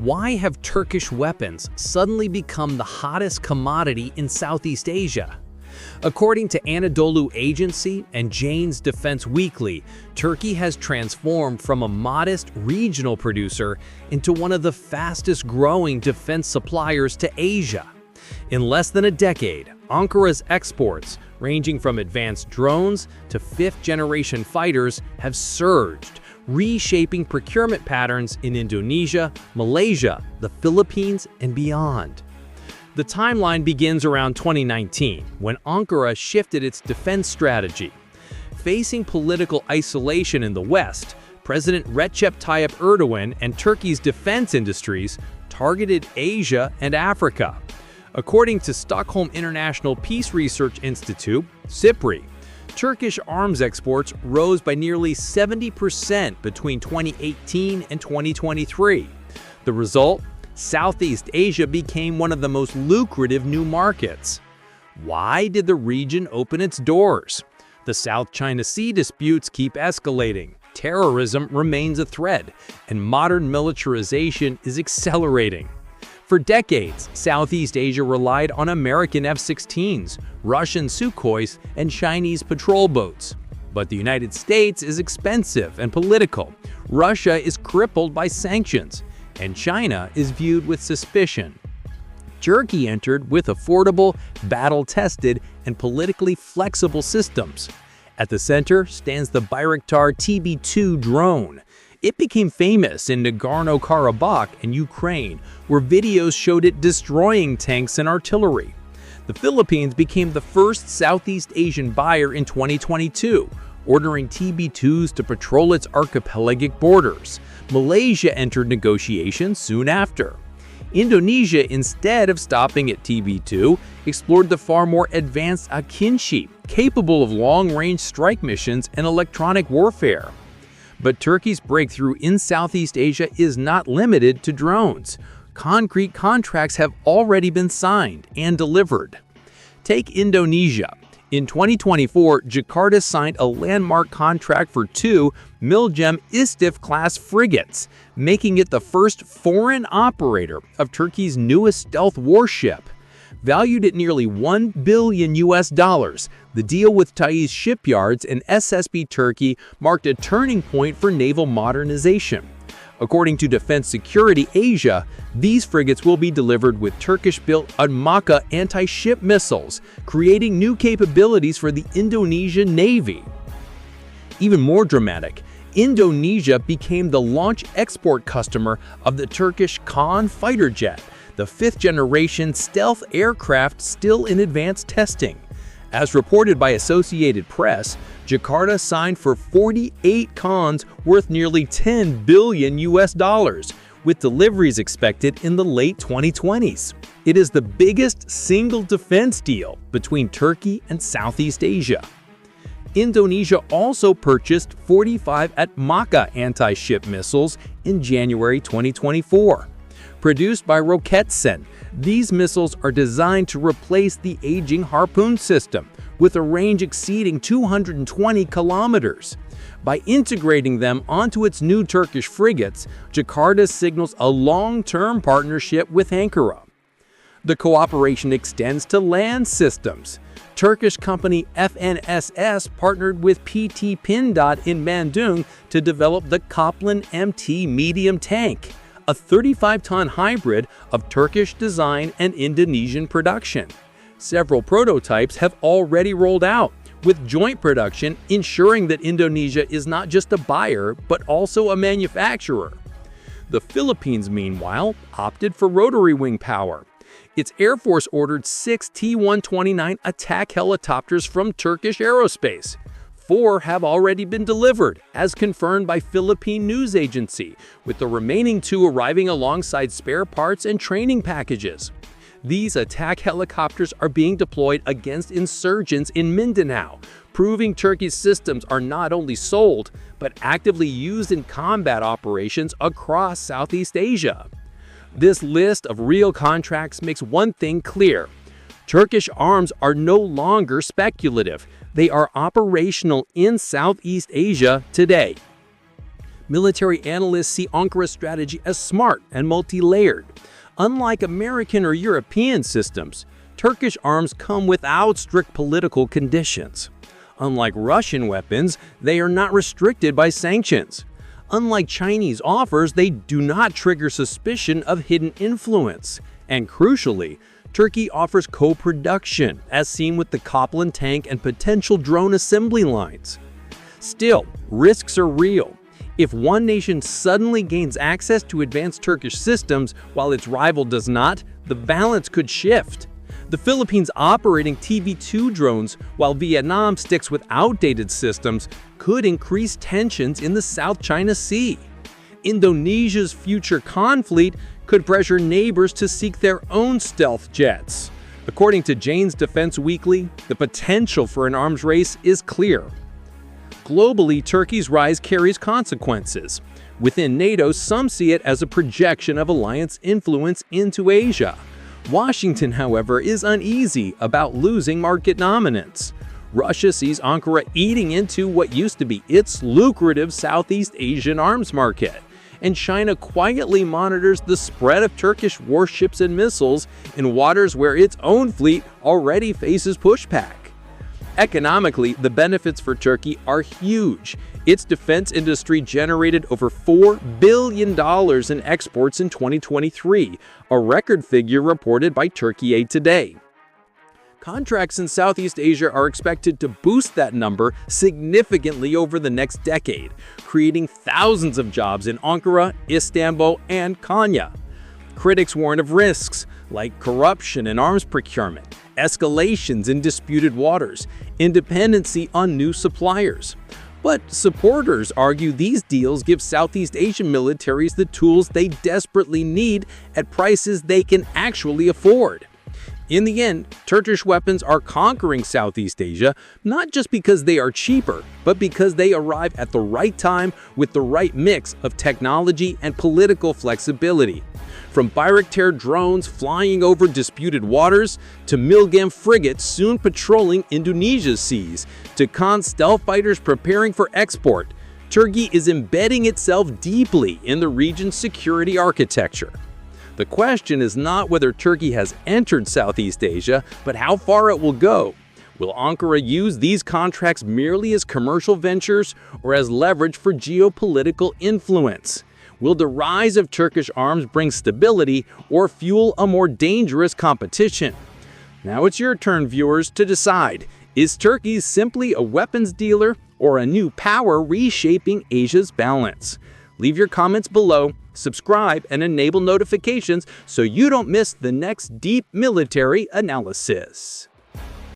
Why have Turkish weapons suddenly become the hottest commodity in Southeast Asia? According to Anadolu Agency and Jane's Defense Weekly, Turkey has transformed from a modest regional producer into one of the fastest-growing defense suppliers to Asia. In less than a decade, Ankara's exports, ranging from advanced drones to fifth-generation fighters, have surged, reshaping procurement patterns in Indonesia, Malaysia, the Philippines, and beyond. The timeline begins around 2019, when Ankara shifted its defense strategy. Facing political isolation in the West, President Recep Tayyip Erdogan and Turkey's defense industries targeted Asia and Africa. According to Stockholm International Peace Research Institute, SIPRI, Turkish arms exports rose by nearly 70% between 2018 and 2023. The result? Southeast Asia became one of the most lucrative new markets. Why did the region open its doors? The South China Sea disputes keep escalating, terrorism remains a threat, and modern militarization is accelerating. For decades, Southeast Asia relied on American F-16s, Russian Sukhois, and Chinese patrol boats. But the United States is expensive and political, Russia is crippled by sanctions, and China is viewed with suspicion. Turkey entered with affordable, battle-tested, and politically flexible systems. At the center stands the Bayraktar TB2 drone. It became famous in Nagorno-Karabakh and Ukraine, where videos showed it destroying tanks and artillery. The Philippines became the first Southeast Asian buyer in 2022, ordering TB2s to patrol its archipelagic borders. Malaysia entered negotiations soon after. Indonesia, instead of stopping at TB2, explored the far more advanced Akinci, capable of long-range strike missions and electronic warfare. But Turkey's breakthrough in Southeast Asia is not limited to drones. Concrete contracts have already been signed and delivered. Take Indonesia. In 2024, Jakarta signed a landmark contract for 2 MILGEM Istif-class frigates, making it the first foreign operator of Turkey's newest stealth warship. Valued at nearly $1 billion, the deal with Taiz shipyards and SSB Turkey marked a turning point for naval modernization. According to Defense Security Asia, these frigates will be delivered with Turkish-built Atmaca anti-ship missiles, creating new capabilities for the Indonesian Navy. Even more dramatic, Indonesia became the launch export customer of the Turkish KAAN fighter jet, the fifth-generation stealth aircraft still in advanced testing. As reported by Associated Press, Jakarta signed for 48 KAANs worth nearly $10 billion, with deliveries expected in the late 2020s. It is the biggest single defense deal between Turkey and Southeast Asia. Indonesia also purchased 45 Atmaca anti-ship missiles in January 2024. Produced by Roketsan, these missiles are designed to replace the aging Harpoon system, with a range exceeding 220 kilometers. By integrating them onto its new Turkish frigates, Jakarta signals a long-term partnership with Ankara. The cooperation extends to land systems. Turkish company FNSS partnered with PT Pindad in Bandung to develop the Kaplan MT medium tank, a 35-ton hybrid of Turkish design and Indonesian production. Several prototypes have already rolled out, with joint production ensuring that Indonesia is not just a buyer but also a manufacturer. The Philippines, meanwhile, opted for rotary wing power. Its Air Force ordered 6 T129 ATAK helicopters from Turkish Aerospace. 4 have already been delivered, as confirmed by Philippine news agency, with the remaining 2 arriving alongside spare parts and training packages. These attack helicopters are being deployed against insurgents in Mindanao, proving Turkey's systems are not only sold, but actively used in combat operations across Southeast Asia. This list of real contracts makes one thing clear. Turkish arms are no longer speculative. They are operational in Southeast Asia today. Military analysts see Ankara's strategy as smart and multi-layered. Unlike American or European systems, Turkish arms come without strict political conditions. Unlike Russian weapons, they are not restricted by sanctions. Unlike Chinese offers, they do not trigger suspicion of hidden influence. And crucially, Turkey offers co-production, as seen with the Copland tank and potential drone assembly lines. Still, risks are real. If one nation suddenly gains access to advanced Turkish systems while its rival does not, the balance could shift. The Philippines operating TB2 drones, while Vietnam sticks with outdated systems, could increase tensions in the South China Sea. Indonesia's future KAAN fleet could pressure neighbors to seek their own stealth jets. According to Jane's Defense Weekly, the potential for an arms race is clear. Globally, Turkey's rise carries consequences. Within NATO, some see it as a projection of alliance influence into Asia. Washington, however, is uneasy about losing market dominance. Russia sees Ankara eating into what used to be its lucrative Southeast Asian arms market. And China quietly monitors the spread of Turkish warships and missiles in waters where its own fleet already faces pushback. Economically, the benefits for Turkey are huge. Its defense industry generated over $4 billion in exports in 2023, a record figure reported by Turkey Aid Today. Contracts in Southeast Asia are expected to boost that number significantly over the next decade, creating thousands of jobs in Ankara, Istanbul, and Konya. Critics warn of risks like corruption in arms procurement, escalations in disputed waters, and dependency on new suppliers. But supporters argue these deals give Southeast Asian militaries the tools they desperately need at prices they can actually afford. In the end, Turkish weapons are conquering Southeast Asia not just because they are cheaper, but because they arrive at the right time with the right mix of technology and political flexibility. From Bayraktar drones flying over disputed waters, to MILGEM frigates soon patrolling Indonesia's seas, to KAAN stealth fighters preparing for export, Turkey is embedding itself deeply in the region's security architecture. The question is not whether Turkey has entered Southeast Asia, but how far it will go. Will Ankara use these contracts merely as commercial ventures or as leverage for geopolitical influence? Will the rise of Turkish arms bring stability or fuel a more dangerous competition? Now it's your turn, viewers, to decide. Is Turkey simply a weapons dealer or a new power reshaping Asia's balance? Leave your comments below, subscribe, and enable notifications so you don't miss the next deep military analysis.